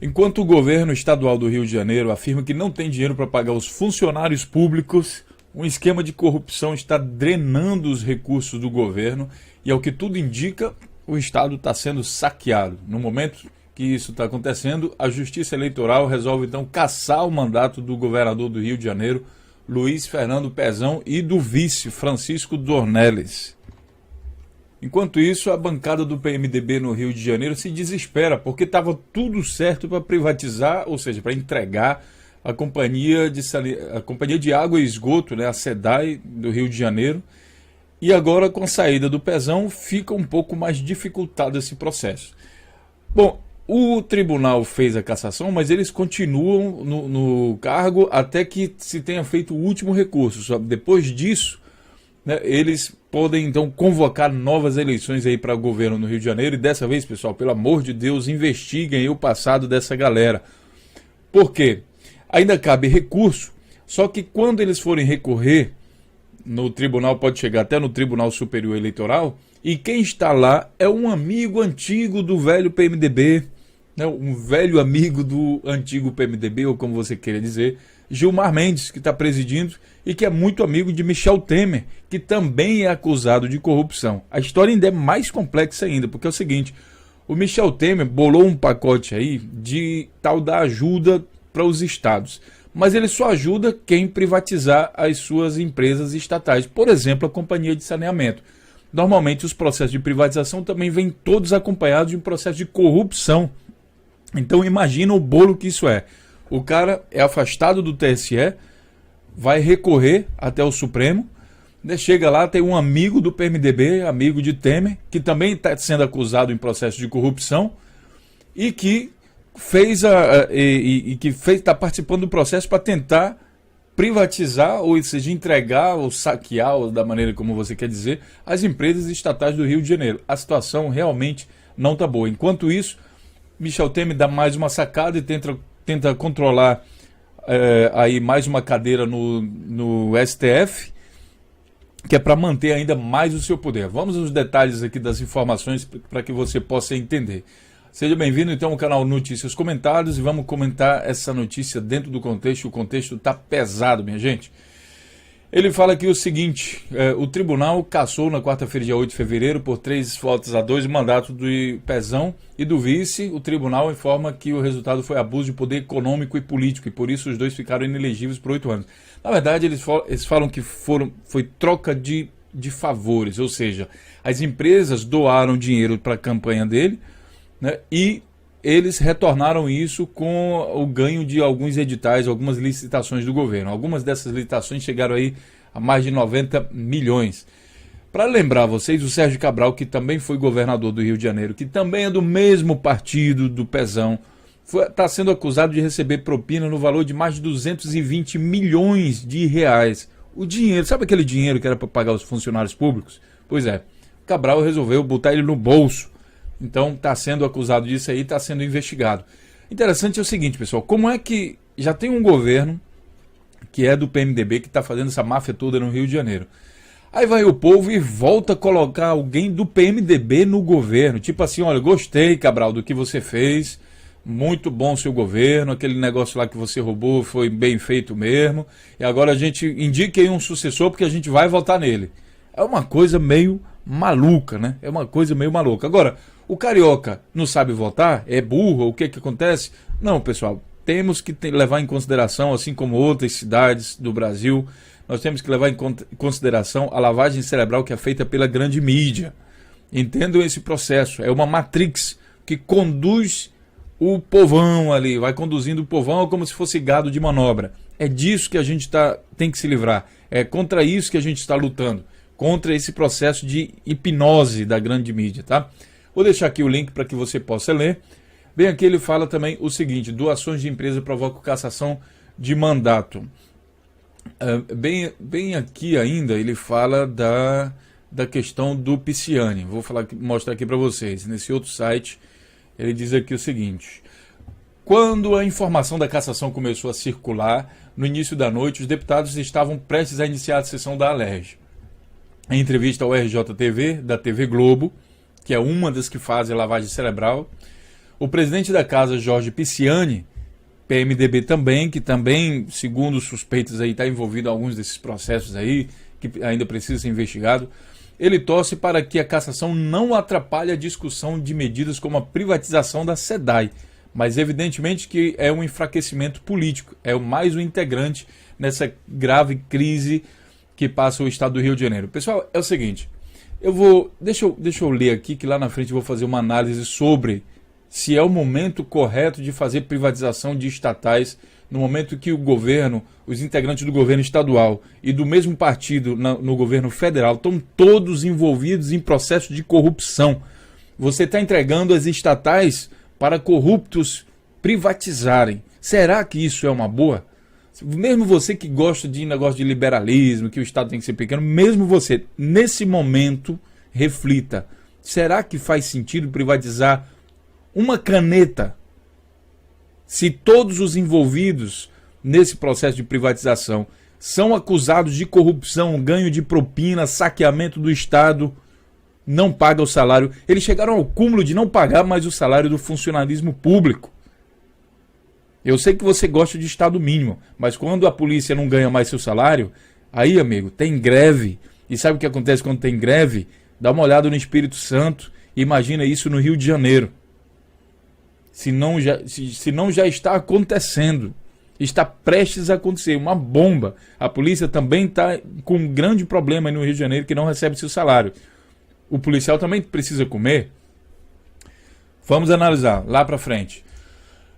Enquanto o governo estadual do Rio de Janeiro afirma que não tem dinheiro para pagar os funcionários públicos, um esquema de corrupção está drenando os recursos do governo e, ao que tudo indica, o Estado está sendo saqueado. No momento que isso está acontecendo, a Justiça Eleitoral resolve então cassar o mandato do governador do Rio de Janeiro, Luiz Fernando Pezão, e do vice, Francisco Dornelles. Enquanto isso, a bancada do PMDB no Rio de Janeiro se desespera, porque estava tudo certo para privatizar, ou seja, para entregar a companhia de água e esgoto, né, a SEDAI do Rio de Janeiro, e agora com a saída do Pezão fica um pouco mais dificultado esse processo. Bom, o tribunal fez a cassação, mas eles continuam no cargo até que se tenha feito o último recurso. Só depois disso, né, eles podem então convocar novas eleições aí para o governo no Rio de Janeiro. E dessa vez, pessoal, pelo amor de Deus, investiguem aí o passado dessa galera. Por quê? Ainda cabe recurso, só que quando eles forem recorrer no tribunal, pode chegar até no Tribunal Superior Eleitoral, e quem está lá é um amigo antigo do velho PMDB, né, um velho amigo do antigo PMDB, ou como você queira dizer, Gilmar Mendes, que está presidindo e que é muito amigo de Michel Temer, que também é acusado de corrupção. A história ainda é mais complexa ainda, porque é o seguinte, o Michel Temer bolou um pacote aí de tal da ajuda para os estados, mas ele só ajuda quem privatizar as suas empresas estatais, por exemplo, a Companhia de Saneamento. Normalmente os processos de privatização também vêm todos acompanhados de um processo de corrupção. Então imagina o bolo que isso é. O cara é afastado do TSE, vai recorrer até o Supremo, né, chega lá, tem um amigo do PMDB, amigo de Temer, que também está sendo acusado em processo de corrupção e que está participando do processo para tentar privatizar, ou seja, entregar ou saquear, ou da maneira como você quer dizer, as empresas estatais do Rio de Janeiro. A situação realmente não está boa. Enquanto isso, Michel Temer dá mais uma sacada e tenta controlar aí mais uma cadeira no STF, que é para manter ainda mais o seu poder. Vamos aos detalhes aqui das informações para que você possa entender. Seja bem-vindo então ao canal Notícias Comentadas e vamos comentar essa notícia dentro do contexto. O contexto está pesado, minha gente. Ele fala aqui o seguinte, o tribunal cassou na quarta-feira, dia 8 de fevereiro, por 3-2 o mandato do Pezão e do vice. O tribunal informa que o resultado foi abuso de poder econômico e político e por isso os dois ficaram inelegíveis por 8 anos. Na verdade, eles falam que foi troca de favores, ou seja, as empresas doaram dinheiro para a campanha dele, né, e eles retornaram isso com o ganho de alguns editais, algumas licitações do governo. Algumas dessas licitações chegaram aí a mais de 90 milhões. Para lembrar vocês, o Sérgio Cabral, que também foi governador do Rio de Janeiro, que também é do mesmo partido do Pezão, está sendo acusado de receber propina no valor de mais de 220 milhões de reais. O dinheiro, sabe aquele dinheiro que era para pagar os funcionários públicos? Pois é, Cabral resolveu botar ele no bolso. Então está sendo acusado disso aí, está sendo investigado. Interessante é o seguinte, pessoal, como é que já tem um governo que é do PMDB que está fazendo essa máfia toda no Rio de Janeiro. Aí vai o povo e volta a colocar alguém do PMDB no governo. Tipo assim, olha, gostei, Cabral, do que você fez, muito bom o seu governo, aquele negócio lá que você roubou foi bem feito mesmo, e agora a gente indique aí um sucessor porque a gente vai votar nele. É uma coisa meio maluca, né? É uma coisa meio maluca. Agora, o carioca não sabe votar? É burro? O que acontece? Não, pessoal, temos que levar em consideração, assim como outras cidades do Brasil, nós temos que levar em consideração a lavagem cerebral que é feita pela grande mídia. Entendam esse processo. É uma matrix que conduz o povão ali, vai conduzindo o povão como se fosse gado de manobra. É disso que a gente tem que se livrar. É contra isso que a gente está lutando. Contra esse processo de hipnose da grande mídia, tá? Vou deixar aqui o link para que você possa ler. Bem, aqui ele fala também o seguinte, doações de empresa provocam cassação de mandato. Bem aqui ainda ele fala da questão do Pisciani. Vou mostrar aqui para vocês. Nesse outro site ele diz aqui o seguinte. Quando a informação da cassação começou a circular, no início da noite, os deputados estavam prestes a iniciar a sessão da Alerj. Em entrevista ao RJTV, da TV Globo, que é uma das que fazem lavagem cerebral, O presidente da casa, Jorge Pisciani, PMDB também, que também, segundo os suspeitos aí, está envolvido em alguns desses processos aí, que ainda precisa ser investigado. Ele torce para que a cassação não atrapalhe a discussão de medidas como a privatização da SEDAI, mas evidentemente que é um enfraquecimento político, é mais um integrante nessa grave crise que passa o estado do Rio de Janeiro. Pessoal, é o seguinte, deixa eu ler aqui, que lá na frente eu vou fazer uma análise sobre se é o momento correto de fazer privatização de estatais no momento que o governo, os integrantes do governo estadual e do mesmo partido no governo federal estão todos envolvidos em processo de corrupção. Você está entregando as estatais para corruptos privatizarem. Será que isso é uma boa? Mesmo você que gosta de negócio de liberalismo, que o Estado tem que ser pequeno, mesmo você, nesse momento, reflita. Será que faz sentido privatizar uma caneta se todos os envolvidos nesse processo de privatização são acusados de corrupção, ganho de propina, saqueamento do Estado, não paga o salário? Eles chegaram ao cúmulo de não pagar mais o salário do funcionalismo público. Eu sei que você gosta de Estado mínimo, mas quando a polícia não ganha mais seu salário, aí, amigo, tem greve. E sabe o que acontece quando tem greve? Dá uma olhada no Espírito Santo e imagina isso no Rio de Janeiro. Se não já está acontecendo, está prestes a acontecer, uma bomba. A polícia também está com um grande problema aí no Rio de Janeiro, que não recebe seu salário. O policial também precisa comer. Vamos analisar lá para frente.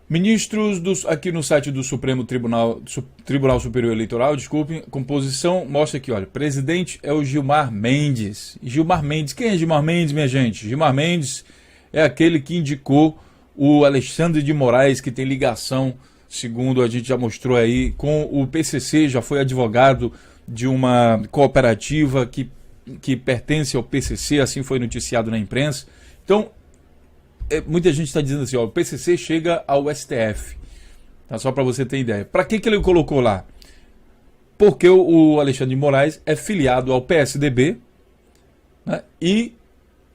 Ministros aqui no site do Supremo Tribunal Superior Eleitoral, desculpem, composição mostra aqui, olha, presidente é o Gilmar Mendes. Gilmar Mendes, quem é Gilmar Mendes, minha gente? Gilmar Mendes é aquele que indicou o Alexandre de Moraes, que tem ligação, segundo a gente já mostrou aí, com o PCC, já foi advogado de uma cooperativa que pertence ao PCC, assim foi noticiado na imprensa. Então, muita gente está dizendo assim, ó, o PCC chega ao STF, tá? Só para você ter ideia. Para que ele colocou lá? Porque o Alexandre de Moraes é filiado ao PSDB, né, e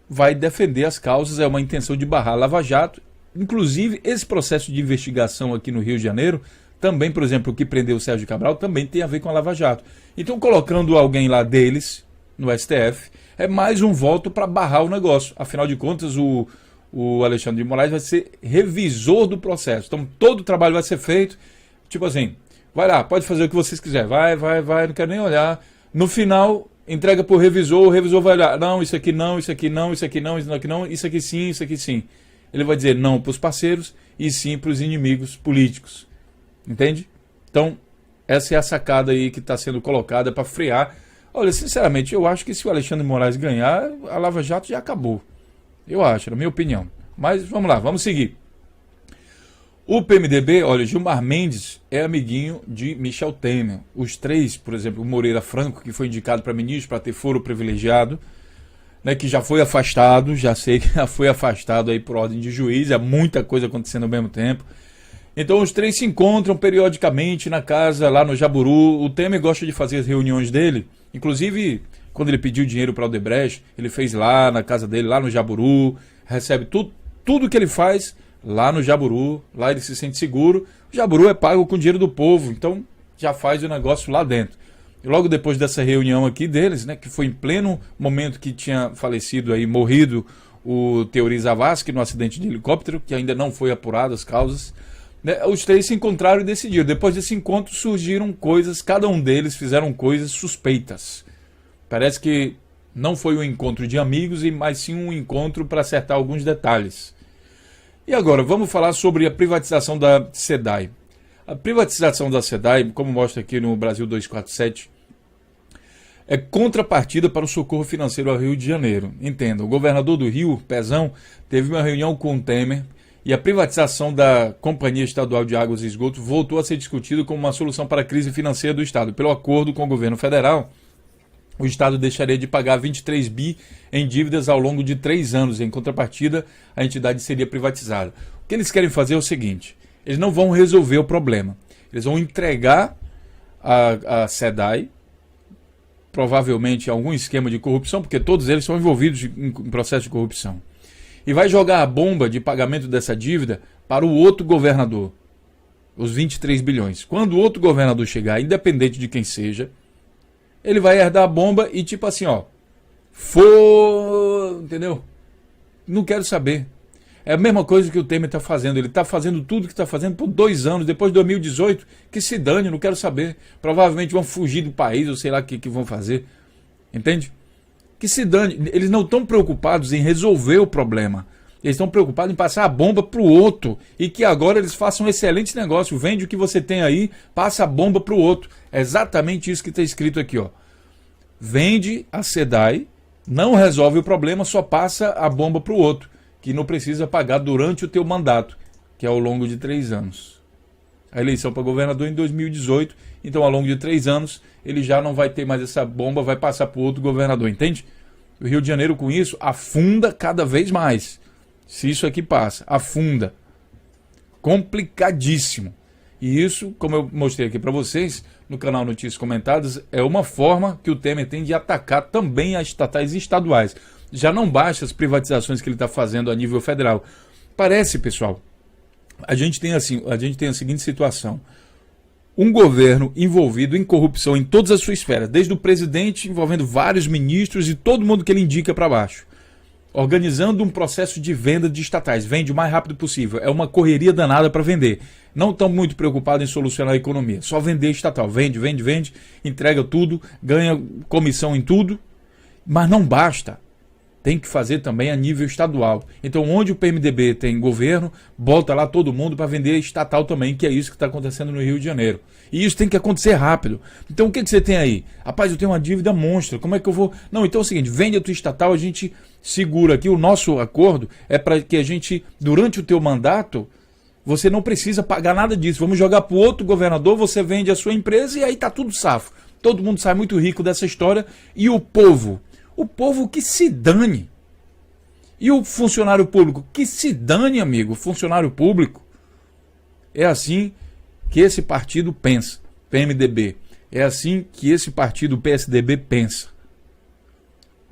vai defender as causas, é uma intenção de barrar a Lava Jato. Inclusive, esse processo de investigação aqui no Rio de Janeiro, também, por exemplo, o que prendeu o Sérgio Cabral, também tem a ver com a Lava Jato. Então, colocando alguém lá deles, no STF, é mais um voto para barrar o negócio. Afinal de contas, o Alexandre de Moraes vai ser revisor do processo. Então, todo o trabalho vai ser feito, tipo assim, vai lá, pode fazer o que vocês quiserem, vai, não quero nem olhar. No final, entrega para o revisor vai olhar, não, isso aqui não, isso aqui não, isso aqui não, isso aqui não, isso aqui sim, isso aqui sim. Ele vai dizer não para os parceiros e sim para os inimigos políticos. Entende? Então, essa é a sacada aí que está sendo colocada para frear. Olha, sinceramente, eu acho que se o Alexandre de Moraes ganhar, a Lava Jato já acabou. Eu acho, na minha opinião. Mas vamos lá, vamos seguir. O PMDB, olha, Gilmar Mendes é amiguinho de Michel Temer. Os três, por exemplo, o Moreira Franco, que foi indicado para ministro, para ter foro privilegiado, né, que já foi afastado, já sei que já foi afastado aí por ordem de juiz, há muita coisa acontecendo ao mesmo tempo. Então os três se encontram periodicamente na casa lá no Jaburu. O Temer gosta de fazer as reuniões dele, inclusive quando ele pediu dinheiro para o Odebrecht, ele fez lá na casa dele, lá no Jaburu, recebe tudo que ele faz lá no Jaburu, lá ele se sente seguro. O Jaburu é pago com dinheiro do povo, então já faz o negócio lá dentro. E logo depois dessa reunião aqui deles, né, que foi em pleno momento que tinha falecido aí, morrido o Teori Zavascki no acidente de helicóptero, que ainda não foi apurado as causas, né, os três se encontraram e decidiram. Depois desse encontro surgiram coisas, cada um deles fizeram coisas suspeitas. Parece que não foi um encontro de amigos, mas sim um encontro para acertar alguns detalhes. E agora, vamos falar sobre a privatização da SEDAI. A privatização da SEDAI, como mostra aqui no Brasil 247, é contrapartida para o socorro financeiro ao Rio de Janeiro. Entenda, o governador do Rio, Pezão, teve uma reunião com o Temer e a privatização da Companhia Estadual de Águas e Esgoto voltou a ser discutida como uma solução para a crise financeira do Estado. Pelo acordo com o governo federal, o Estado deixaria de pagar 23 bi em dívidas ao longo de 3 anos. Em contrapartida, a entidade seria privatizada. O que eles querem fazer é o seguinte: eles não vão resolver o problema. Eles vão entregar a SEDAI, provavelmente algum esquema de corrupção, porque todos eles são envolvidos em processo de corrupção. e vai jogar a bomba de pagamento dessa dívida para o outro governador, os 23 bilhões. Quando o outro governador chegar, independente de quem seja, ele vai herdar a bomba e tipo assim, ó, entendeu? Não quero saber. É a mesma coisa que o Temer está fazendo. Ele está fazendo tudo que está fazendo por 2 anos, depois de 2018, que se dane, não quero saber. Provavelmente vão fugir do país, ou sei lá o que vão fazer. Entende? Que se dane. Eles não estão preocupados em resolver o problema. Eles estão preocupados em passar a bomba para o outro. E que agora eles façam um excelente negócio. Vende o que você tem aí, passa a bomba para o outro. É exatamente isso que está escrito aqui, ó. Vende a SEDAI, não resolve o problema, só passa a bomba para o outro, que não precisa pagar durante o teu mandato, que é ao longo de 3 anos. A eleição para governador em 2018, então ao longo de 3 anos ele já não vai ter mais essa bomba, vai passar para o outro governador, entende? O Rio de Janeiro com isso afunda cada vez mais. Se isso aqui passa, afunda. Complicadíssimo. E isso, como eu mostrei aqui para vocês, no canal Notícias Comentadas, é uma forma que o Temer tem de atacar também as estatais e estaduais. Já não basta as privatizações que ele está fazendo a nível federal. Parece, pessoal, a gente tem a seguinte situação. Um governo envolvido em corrupção em todas as suas esferas, desde o presidente, envolvendo vários ministros e todo mundo que ele indica para baixo. Organizando um processo de venda de estatais. Vende o mais rápido possível. É uma correria danada para vender. Não estão muito preocupados em solucionar a economia. Só vender estatal. Vende, entrega tudo, ganha comissão em tudo. Mas não basta. Tem que fazer também a nível estadual. Então, onde o PMDB tem governo, bota lá todo mundo para vender estatal também, que é isso que está acontecendo no Rio de Janeiro. E isso tem que acontecer rápido. Então, o que você tem aí? Rapaz, eu tenho uma dívida monstra, como é que eu vou... Não, então é o seguinte, vende a tua estatal, a gente segura aqui, o nosso acordo é para que a gente, durante o teu mandato, você não precisa pagar nada disso. Vamos jogar para o outro governador, você vende a sua empresa e aí tá tudo safo. Todo mundo sai muito rico dessa história e o povo que se dane. E o funcionário público que se dane, amigo, funcionário público. É assim que esse partido pensa, PMDB. É assim que esse partido, PSDB, pensa.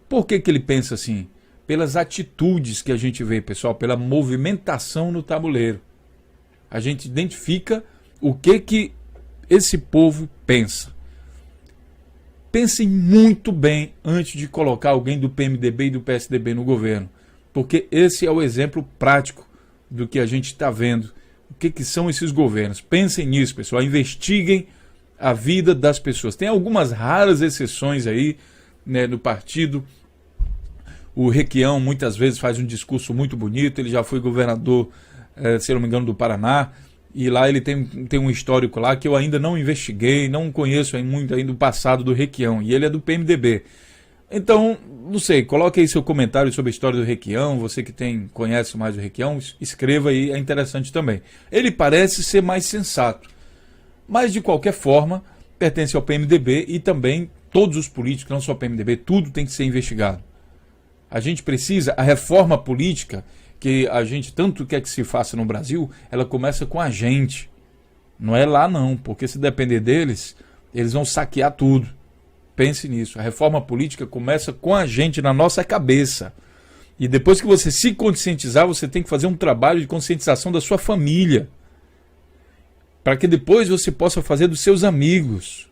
Por que ele pensa assim? Pelas atitudes que a gente vê, pessoal, pela movimentação no tabuleiro. A gente identifica o que esse povo pensa. Pensem muito bem antes de colocar alguém do PMDB e do PSDB no governo, porque esse é o exemplo prático do que a gente está vendo. O que são esses governos? Pensem nisso, pessoal. Investiguem a vida das pessoas. Tem algumas raras exceções aí, né, no partido. O Requião muitas vezes faz um discurso muito bonito. Ele já foi governador, se não me engano, do Paraná. E lá ele tem um histórico lá que eu ainda não investiguei, não conheço muito ainda o passado do Requião. E ele é do PMDB. Então, não sei, coloque aí seu comentário sobre a história do Requião. Você que conhece mais o Requião, escreva aí, é interessante também. Ele parece ser mais sensato. Mas, de qualquer forma, pertence ao PMDB e também todos os políticos, não só o PMDB, tudo tem que ser investigado. A gente precisa, a reforma política que a gente tanto quer que se faça no Brasil, ela começa com a gente. Não é lá não, porque se depender deles, eles vão saquear tudo. Pense nisso. A reforma política começa com a gente, na nossa cabeça. E depois que você se conscientizar, você tem que fazer um trabalho de conscientização da sua família. Para que depois você possa fazer dos seus amigos.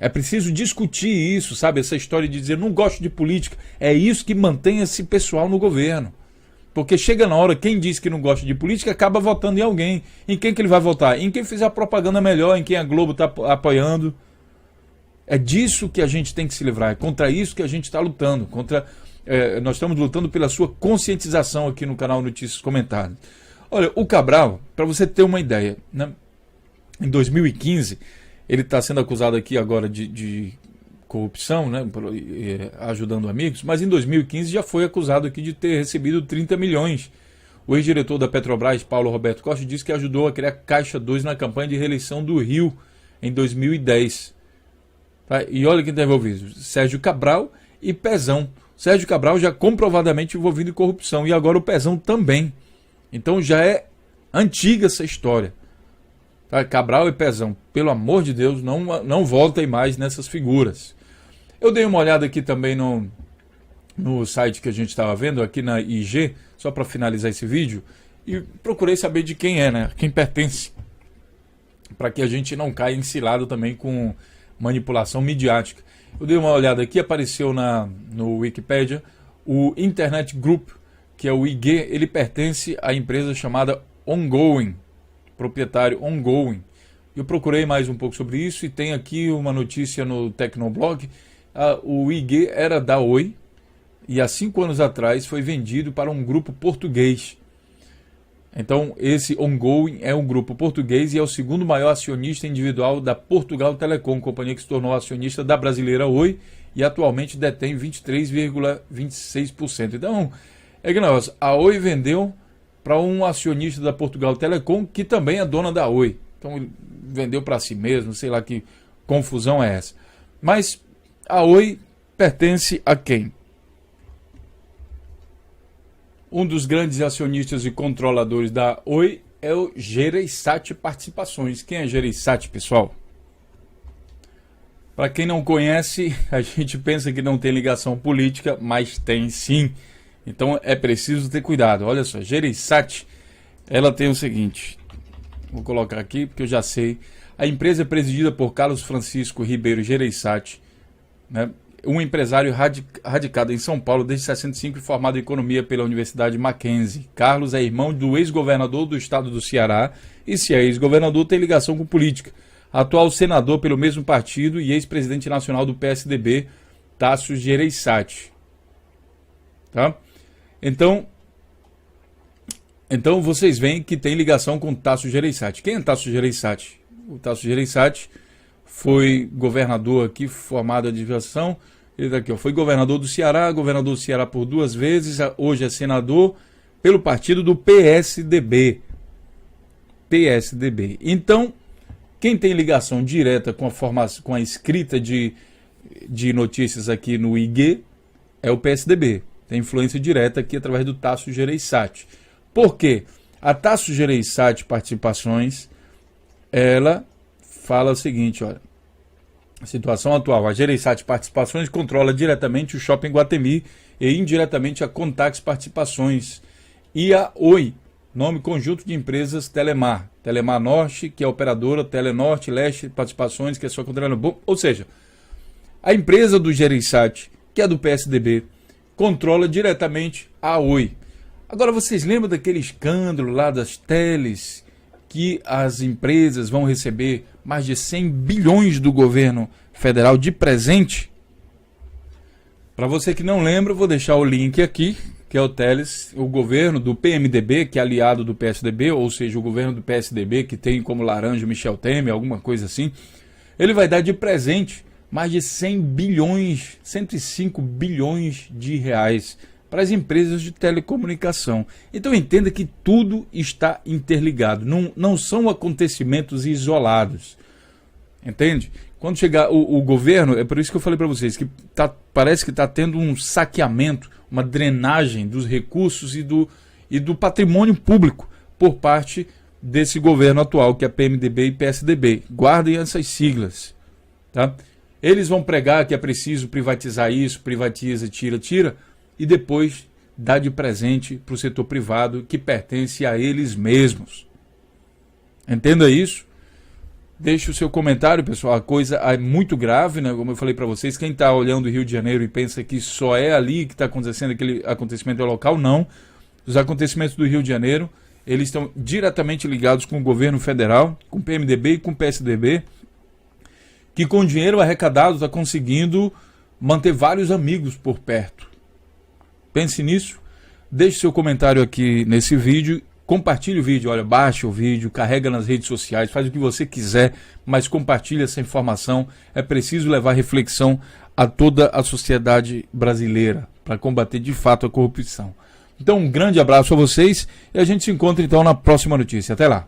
É preciso discutir isso, sabe? Essa história de dizer, não gosto de política. É isso que mantém esse pessoal no governo. Porque chega na hora, quem diz que não gosta de política acaba votando em alguém. Em quem que ele vai votar? Em quem fizer a propaganda melhor, em quem a Globo está apoiando. É disso que a gente tem que se livrar. É contra isso que a gente está lutando. Nós estamos lutando pela sua conscientização aqui no canal Notícias Comentadas. Olha, o Cabral, para você ter uma ideia, né? Em 2015, ele está sendo acusado aqui agora de corrupção, né, ajudando amigos, mas em 2015 já foi acusado aqui de ter recebido 30 milhões. O ex-diretor da Petrobras, Paulo Roberto Costa, disse que ajudou a criar Caixa 2 na campanha de reeleição do Rio em 2010. Tá? E olha quem está envolvido, Sérgio Cabral e Pezão. Sérgio Cabral já comprovadamente envolvido em corrupção e agora o Pezão também. Então já é antiga essa história. Tá? Cabral e Pezão, pelo amor de Deus, não voltem mais nessas figuras. Eu dei uma olhada aqui também no site que a gente estava vendo, aqui na IG, só para finalizar esse vídeo, e procurei saber de quem é, né? Quem pertence, para que a gente não caia encilado também com manipulação midiática. Eu dei uma olhada aqui, apareceu no Wikipedia, o Internet Group, que é o IG, ele pertence à empresa chamada Ongoing, proprietário Ongoing. Eu procurei mais um pouco sobre isso e tem aqui uma notícia no Tecnoblog. O IG era da Oi e há 5 anos atrás foi vendido para um grupo português. Então esse Ongoing é um grupo português e é o segundo maior acionista individual da Portugal Telecom, companhia que se tornou acionista da brasileira Oi e atualmente detém 23,26%. Então, é que negócio, a Oi vendeu para um acionista da Portugal Telecom, que também é dona da Oi. Então ele vendeu para si mesmo, sei lá que confusão é essa. Mas a Oi pertence a quem? Um dos grandes acionistas e controladores da Oi é o Jereissati Participações. Quem é Jereissati, pessoal? Para quem não conhece, a gente pensa que não tem ligação política, mas tem sim. Então é preciso ter cuidado. Olha só, Jereissati, ela tem o seguinte, vou colocar aqui porque eu já sei. A empresa é presidida por Carlos Francisco Ribeiro Jereissati, né? Um empresário radicado em São Paulo desde 65 e formado em economia pela Universidade Mackenzie. Carlos é irmão do ex-governador do estado do Ceará e, se é ex-governador, tem ligação com política. Atual senador pelo mesmo partido e ex-presidente nacional do PSDB, Tasso Gereissati. Tá? Então vocês veem que tem ligação com Tasso Gereissati. Quem é Tasso Gereissati? O Tasso Gereissati foi governador aqui, formado a divisão. Ele daqui, ó, foi governador do Ceará por 2 vezes, hoje é senador pelo partido do PSDB. Então, quem tem ligação direta com a escrita de notícias aqui no IG é o PSDB. Tem influência direta aqui através do Tasso Gereissati. Por quê? A Tasso Gereissati Participações, ela fala o seguinte, olha, a situação atual, a Jereissati Participações controla diretamente o Shopping Guatemi e indiretamente a Contax Participações e a Oi, nome conjunto de empresas Telemar, Telemar Norte, que é a operadora, Telenorte, Leste Participações, que é sua controladora, ou seja, a empresa do Jereissati, que é do PSDB, controla diretamente a Oi. Agora vocês lembram daquele escândalo lá das teles, que as empresas vão receber mais de 100 bilhões do governo federal de presente? Para você que não lembra, eu vou deixar o link aqui, que é o Teles, o governo do PMDB, que é aliado do PSDB, ou seja, o governo do PSDB, que tem como laranja Michel Temer, alguma coisa assim. Ele vai dar de presente mais de 100 bilhões, 105 bilhões de reais para as empresas de telecomunicação. Então entenda que tudo está interligado, não são acontecimentos isolados. Entende? Quando chegar o governo, é por isso que eu falei para vocês, que parece que está tendo um saqueamento, uma drenagem dos recursos e do patrimônio público por parte desse governo atual, que é PMDB e PSDB. Guardem essas siglas. Tá? Eles vão pregar que é preciso privatizar isso, privatiza, tira, e depois dá de presente para o setor privado que pertence a eles mesmos. Entenda isso. Deixe o seu comentário, pessoal. A coisa é muito grave, né? Como eu falei para vocês, quem está olhando o Rio de Janeiro e pensa que só é ali que está acontecendo, aquele acontecimento local, não. Os acontecimentos do Rio de Janeiro, eles estão diretamente ligados com o governo federal, com o PMDB e com o PSDB, que com dinheiro arrecadado está conseguindo manter vários amigos por perto. Pense nisso, deixe seu comentário aqui nesse vídeo, compartilhe o vídeo, olha, baixa o vídeo, carrega nas redes sociais, faz o que você quiser, mas compartilhe essa informação. É preciso levar reflexão a toda a sociedade brasileira para combater de fato a corrupção. Então um grande abraço a vocês e a gente se encontra então na próxima notícia. Até lá!